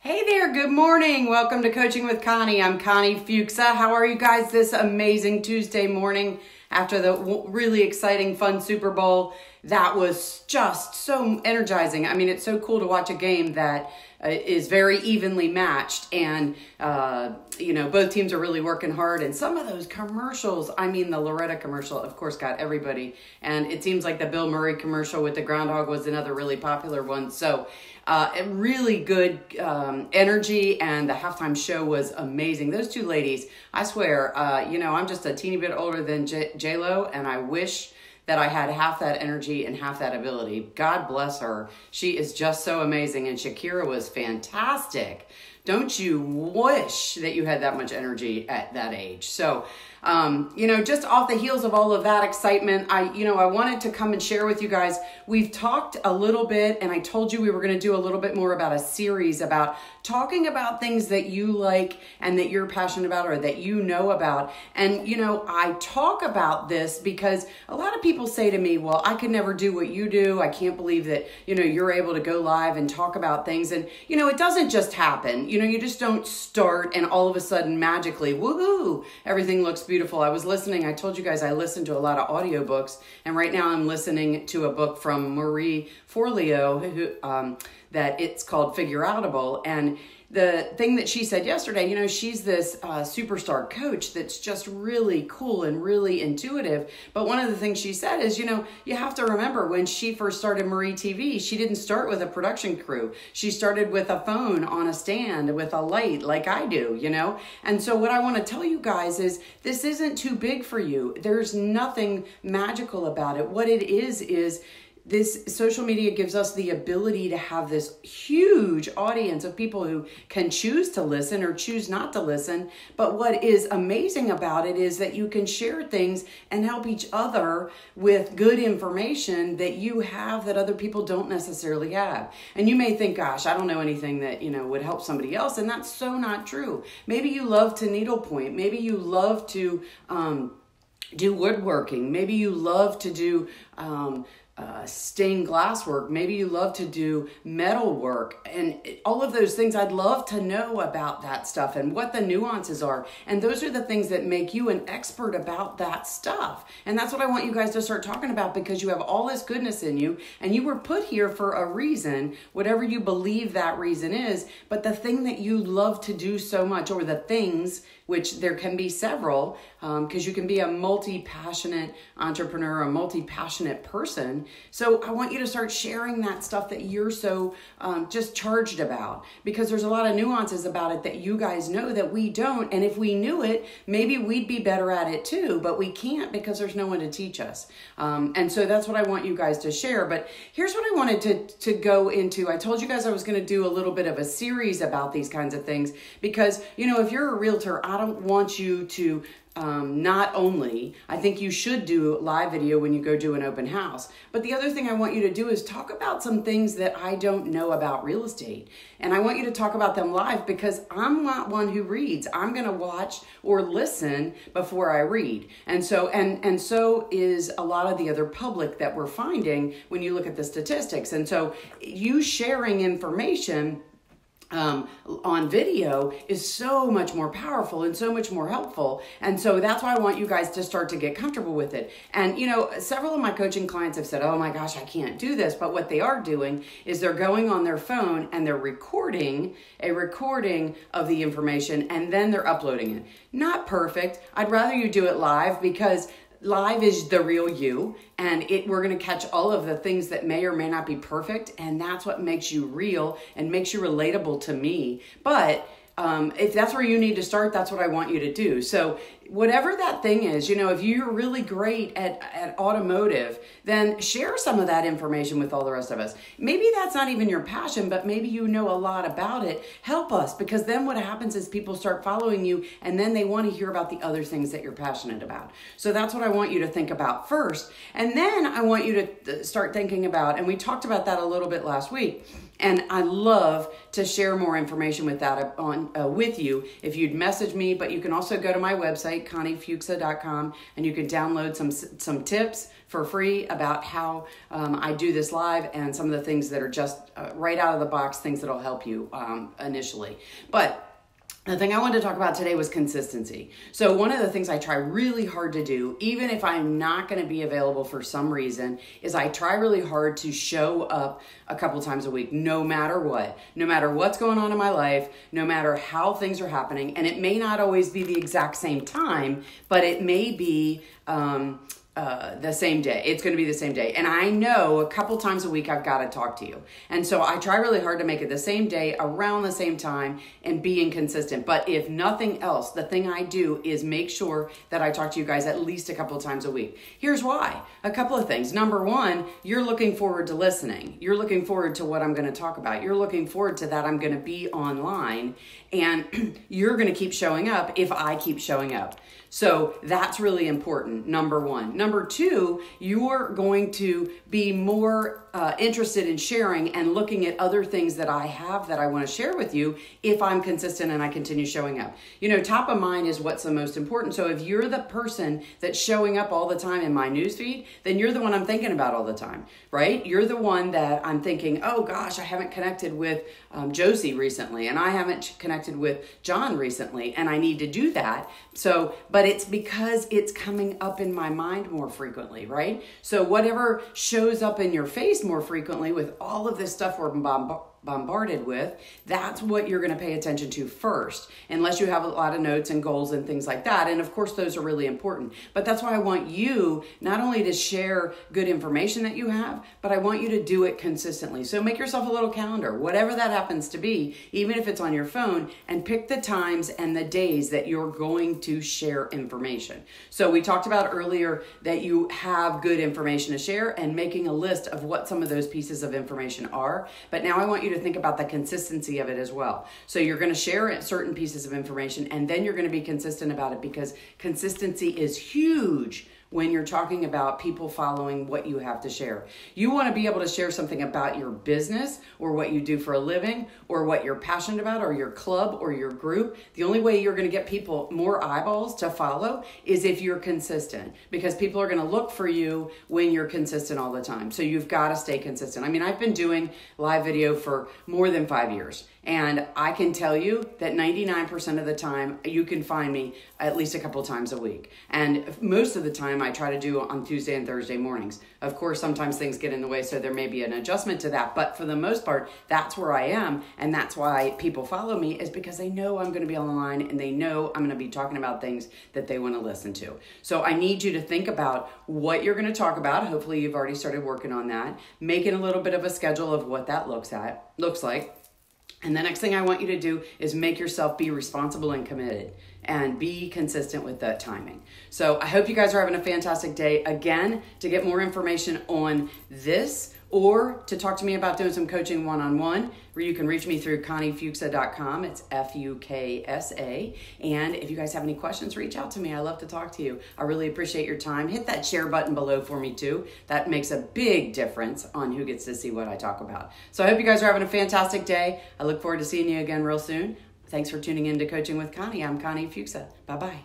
Hey there, good morning. Welcome to Coaching with Connie. I'm Connie Fuksa. How are you guys this amazing Tuesday morning after the really exciting, fun Super Bowl? That was just so energizing. I mean, it's so cool to watch a game that is very evenly matched and, both teams are really working hard. And some of those commercials, I mean, the Loretta commercial, of course, got everybody. And it seems like the Bill Murray commercial with the groundhog was another really popular one. So really good energy, and the halftime show was amazing. Those two ladies, I swear, I'm just a teeny bit older than J-Lo, and I wish that I had half that energy and half that ability. God bless her. She is just so amazing, and Shakira was fantastic. Don't you wish that you had that much energy at that age? So, just off the heels of all of that excitement, I wanted to come and share with you guys. We've talked a little bit, and I told you we were going to do a little bit more about a series about talking about things that you like and that you're passionate about or that you know about. And, I talk about this because a lot of people say to me, well, I could never do what you do. I can't believe that, you're able to go live and talk about things. And, it doesn't just happen. You just don't start and all of a sudden magically, woohoo, everything looks beautiful. I told you guys I listen to a lot of audiobooks, and right now I'm listening to a book from Marie Forleo, who, that it's called Figure Outable. And the thing that she said yesterday, she's this superstar coach that's just really cool and really intuitive. But one of the things she said is, you have to remember when she first started Marie TV, she didn't start with a production crew. She started with a phone on a stand with a light like I do, And so what I want to tell you guys is this isn't too big for you. There's nothing magical about it. What it is this social media gives us the ability to have this huge audience of people who can choose to listen or choose not to listen. But what is amazing about it is that you can share things and help each other with good information that you have that other people don't necessarily have. And you may think, gosh, I don't know anything that, would help somebody else. And that's so not true. Maybe you love to needlepoint. Maybe you love to do woodworking. Maybe you love to do stained glass work. Maybe you love to do metal work, and all of those things. I'd love to know about that stuff and what the nuances are. And those are the things that make you an expert about that stuff. And that's what I want you guys to start talking about, because you have all this goodness in you and you were put here for a reason, whatever you believe that reason is. But the thing that you love to do so much, or the things, which there can be several, because you can be a multi-passionate entrepreneur, a multi-passionate person. So I want you to start sharing that stuff that you're so just charged about, because there's a lot of nuances about it that you guys know that we don't. And if we knew it, maybe we'd be better at it too, but we can't because there's no one to teach us. And so that's what I want you guys to share. But here's what I wanted to go into. I told you guys I was going to do a little bit of a series about these kinds of things, because, if you're a realtor, I don't want you to not only, I think you should do live video when you go do an open house, but the other thing I want you to do is talk about some things that I don't know about real estate. And I want you to talk about them live, because I'm not one who reads. I'm going to watch or listen before I read. And so is a lot of the other public that we're finding when you look at the statistics. And so you sharing information on video is so much more powerful and so much more helpful. And so that's why I want you guys to start to get comfortable with it. And, several of my coaching clients have said, oh my gosh, I can't do this. But what they are doing is they're going on their phone and they're recording a recording of the information, and then they're uploading it. Not perfect. I'd rather you do it live, because live is the real you, and we're going to catch all of the things that may or may not be perfect, and that's what makes you real and makes you relatable to me. But if that's where you need to start, that's what I want you to do. So whatever that thing is, if you're really great at automotive, then share some of that information with all the rest of us. Maybe that's not even your passion, but maybe you know a lot about it. Help us, because then what happens is people start following you, and then they want to hear about the other things that you're passionate about. So that's what I want you to think about first. And then I want you to start thinking about, and we talked about that a little bit last week, And I love to share more information with that with you if you'd message me, but you can also go to my website, ConnieFuksa.com, and you can download some tips for free about how I do this live and some of the things that are just right out of the box, things that'll help you initially. But the thing I wanted to talk about today was consistency. So one of the things I try really hard to do, even if I'm not going to be available for some reason, is I try really hard to show up a couple times a week, no matter what, no matter what's going on in my life, no matter how things are happening. And it may not always be the exact same time, but it may be the same day. It's going to be the same day. And I know a couple times a week I've got to talk to you. And so I try really hard to make it the same day, around the same time, and being consistent. But if nothing else, the thing I do is make sure that I talk to you guys at least a couple of times a week. Here's why. A couple of things. Number one, you're looking forward to listening. You're looking forward to what I'm going to talk about. You're looking forward to that I'm going to be online, and you're going to keep showing up if I keep showing up. So that's really important, number one. Number two, you're going to be more interested in sharing and looking at other things that I have that I want to share with you if I'm consistent and I continue showing up. You know, top of mind is what's the most important. So if you're the person that's showing up all the time in my newsfeed, then you're the one I'm thinking about all the time, right? You're the one that I'm thinking, oh gosh, I haven't connected with Josie recently, and I haven't connected with John recently, and I need to do that. So, but it's because it's coming up in my mind more frequently, right? So whatever shows up in your face more frequently with all of this stuff we're bombarded with, that's what you're going to pay attention to first, unless you have a lot of notes and goals and things like that. And of course, those are really important. But that's why I want you not only to share good information that you have, but I want you to do it consistently. So make yourself a little calendar, whatever that happens to be, even if it's on your phone, and pick the times and the days that you're going to share information. So we talked about earlier that you have good information to share and making a list of what some of those pieces of information are. But now I want you to think about the consistency of it as well. So you're going to share certain pieces of information, and then you're going to be consistent about it, because consistency is huge when you're talking about people following what you have to share. You want to be able to share something about your business or what you do for a living or what you're passionate about or your club or your group. The only way you're going to get people more eyeballs to follow is if you're consistent, because people are going to look for you when you're consistent all the time. So you've got to stay consistent. I mean, I've been doing live video for more than 5 years. And I can tell you that 99% of the time, you can find me at least a couple times a week. And most of the time, I try to do on Tuesday and Thursday mornings. Of course, sometimes things get in the way, so there may be an adjustment to that. But for the most part, that's where I am. And that's why people follow me, is because they know I'm going to be online and they know I'm going to be talking about things that they want to listen to. So I need you to think about what you're going to talk about. Hopefully, you've already started working on that. Making a little bit of a schedule of what that looks like. And the next thing I want you to do is make yourself be responsible and committed and be consistent with that timing. So I hope you guys are having a fantastic day. Again, to get more information on this or to talk to me about doing some coaching one-on-one, where you can reach me through ConnieFuksa.com. It's Fuksa. And if you guys have any questions, reach out to me. I love to talk to you. I really appreciate your time. Hit that share button below for me too. That makes a big difference on who gets to see what I talk about. So I hope you guys are having a fantastic day. I look forward to seeing you again real soon. Thanks for tuning in to Coaching with Connie. I'm Connie Fuksa. Bye-bye.